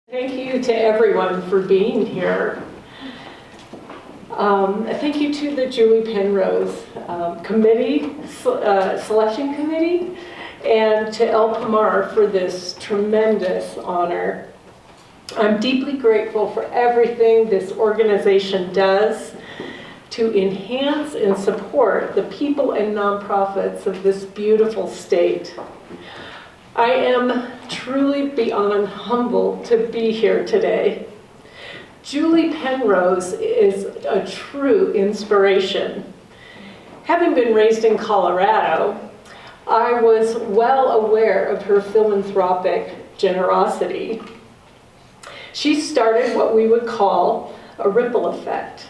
Thank you to everyone for being here. Thank you to the Julie Penrose selection committee, and to El Pomar for this tremendous honor. I'm deeply grateful for everything this organization does to enhance and support the people and nonprofits of this beautiful state. I am truly beyond humble to be here today. Julie Penrose is a true inspiration. Having been raised in Colorado, I was well aware of her philanthropic generosity. She started what we would call a ripple effect,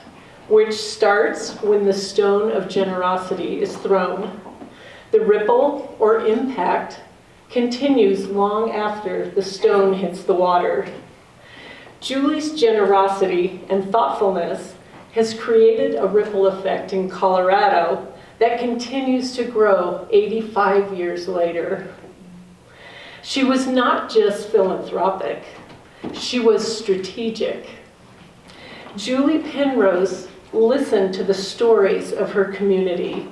which starts when the stone of generosity is thrown. The ripple or impact continues long after the stone hits the water. Julie's generosity and thoughtfulness has created a ripple effect in Colorado that continues to grow 85 years later. She was not just philanthropic, she was strategic. Julie Penrose listened to the stories of her community,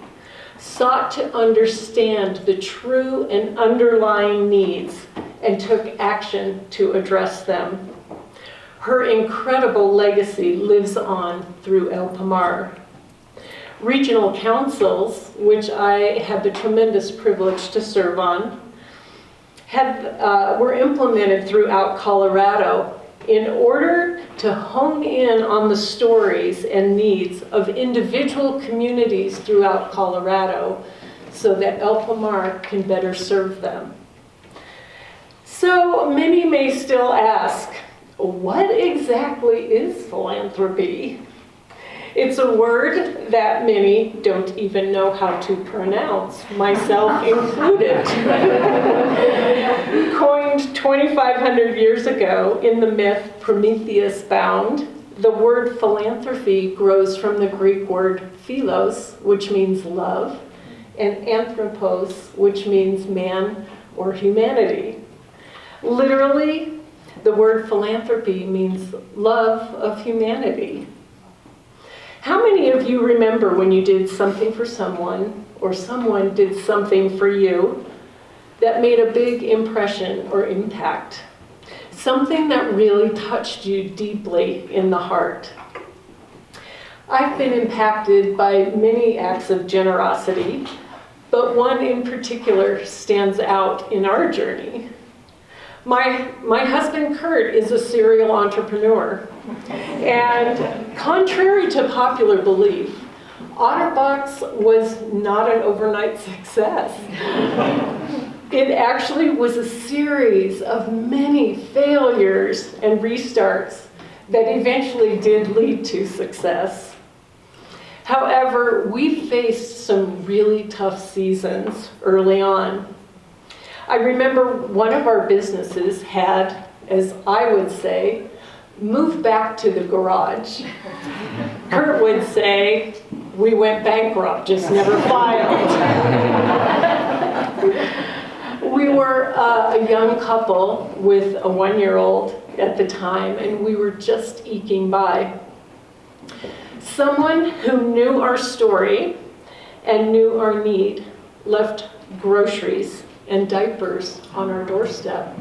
sought to understand the true and underlying needs, and took action to address them. Her incredible legacy lives on through El Pomar. Regional councils, which I had the tremendous privilege to serve on, were implemented throughout Colorado in order to hone in on the stories and needs of individual communities throughout Colorado so that El Pomar can better serve them. So many may still ask, what exactly is philanthropy? It's a word that many don't even know how to pronounce, myself included. Coined 2,500 years ago in the myth Prometheus Bound, the word philanthropy grows from the Greek word philos, which means love, and anthropos, which means man or humanity. Literally, the word philanthropy means love of humanity. How many of you remember when you did something for someone, or someone did something for you, that made a big impression or impact? Something that really touched you deeply in the heart. I've been impacted by many acts of generosity, but one in particular stands out in our journey. My husband, Kurt, is a serial entrepreneur. And contrary to popular belief, OtterBox was not an overnight success. It actually was a series of many failures and restarts that eventually did lead to success. However, we faced some really tough seasons early on. I remember one of our businesses had, as I would say, moved back to the garage. Kurt would say, we went bankrupt, just never filed. We were a young couple with a 1-year-old at the time, and we were just eking by. Someone who knew our story and knew our need left groceries and diapers on our doorstep,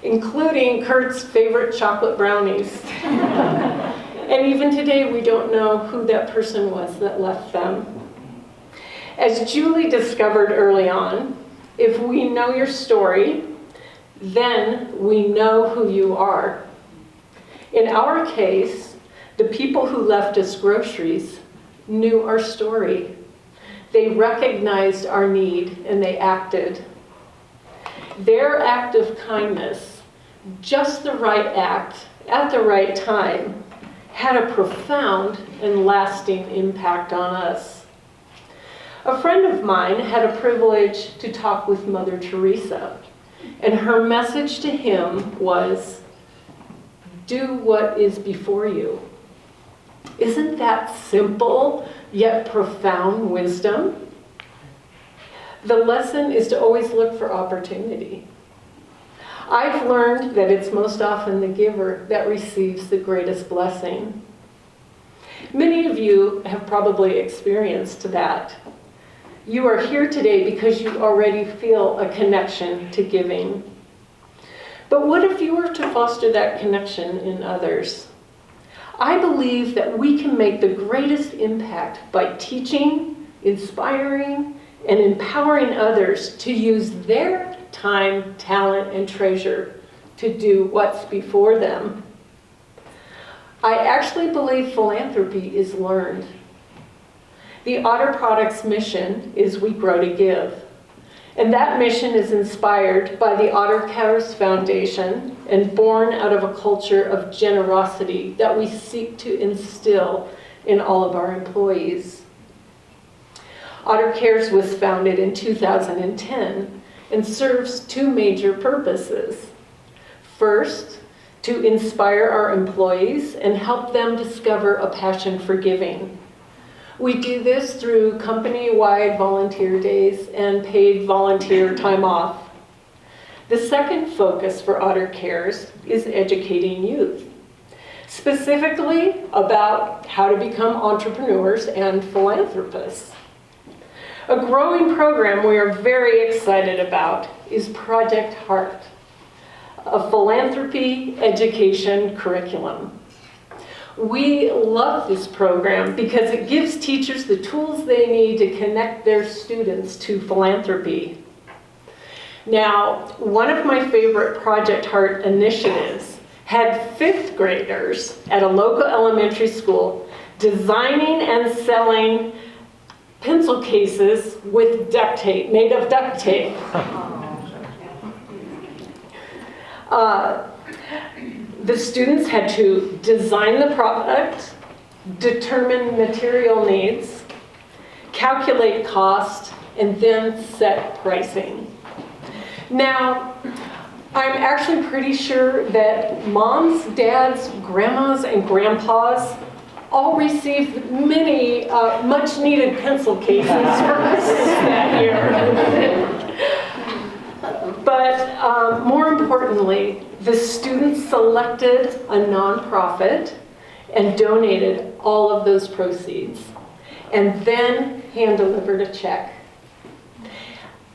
including Kurt's favorite chocolate brownies. And even today, we don't know who that person was that left them. As Julie discovered early on, if we know your story, then we know who you are. In our case, the people who left us groceries knew our story. They recognized our need and they acted. Their act of kindness, just the right act at the right time, had a profound and lasting impact on us. A friend of mine had a privilege to talk with Mother Teresa, and her message to him was, do what is before you. Isn't that simple yet profound wisdom? The lesson is to always look for opportunity. I've learned that it's most often the giver that receives the greatest blessing. Many of you have probably experienced that. You are here today because you already feel a connection to giving. But what if you were to foster that connection in others? I believe that we can make the greatest impact by teaching, inspiring, and empowering others to use their time, talent, and treasure to do what's before them. I actually believe philanthropy is learned. The Otter Products mission is We Grow to Give. And that mission is inspired by the Otter Cares Foundation and born out of a culture of generosity that we seek to instill in all of our employees. Otter Cares was founded in 2010 and serves two major purposes. First, to inspire our employees and help them discover a passion for giving. We do this through company-wide volunteer days and paid volunteer time off. The second focus for Otter Cares is educating youth, specifically about how to become entrepreneurs and philanthropists. A growing program we are very excited about is Project Heart, a philanthropy education curriculum. We love this program because it gives teachers the tools they need to connect their students to philanthropy. Now, one of my favorite Project Heart initiatives had fifth graders at a local elementary school designing and selling pencil cases with duct tape, made of duct tape. The students had to design the product, determine material needs, calculate cost, and then set pricing. Now, I'm actually pretty sure that moms, dads, grandmas, and grandpas all received many much-needed pencil cases for Christmas that year. But more importantly, the students selected a nonprofit and donated all of those proceeds, and then hand-delivered a check.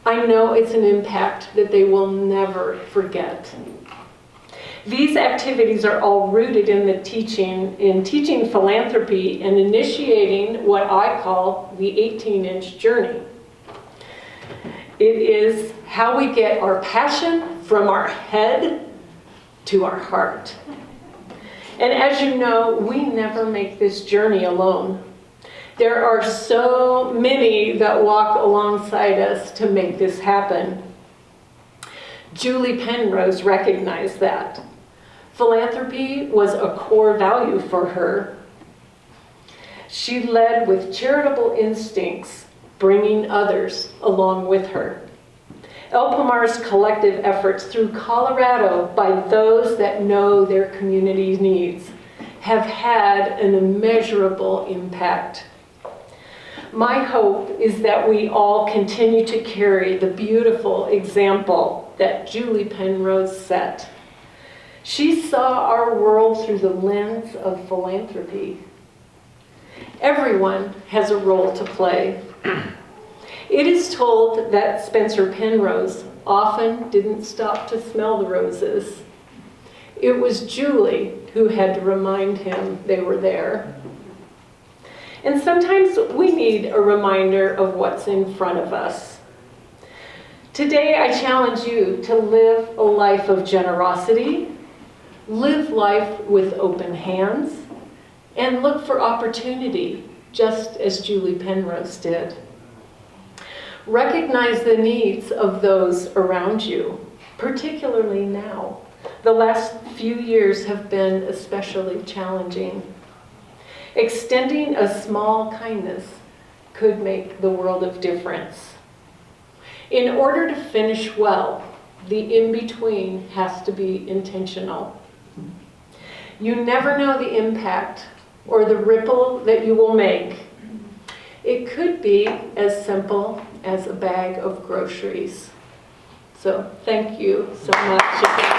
I know it's an impact that they will never forget. These activities are all rooted in teaching philanthropy and initiating what I call the 18-inch journey. It is how we get our passion from our head to our heart. And as you know, we never make this journey alone. There are so many that walk alongside us to make this happen. Julie Penrose recognized that. Philanthropy was a core value for her. She led with charitable instincts, bringing others along with her. El Pomar's collective efforts through Colorado by those that know their community's needs have had an immeasurable impact. My hope is that we all continue to carry the beautiful example that Julie Penrose set. She saw our world through the lens of philanthropy. Everyone has a role to play. It is told that Spencer Penrose often didn't stop to smell the roses. It was Julie who had to remind him they were there. And sometimes we need a reminder of what's in front of us. Today I challenge you to live a life of generosity, live life with open hands, and look for opportunity, just as Julie Penrose did. Recognize the needs of those around you, particularly now. The last few years have been especially challenging. Extending a small kindness could make the world of difference. In order to finish well, the in-between has to be intentional. You never know the impact or the ripple that you will make. It could be as simple as a bag of groceries. So thank you so much.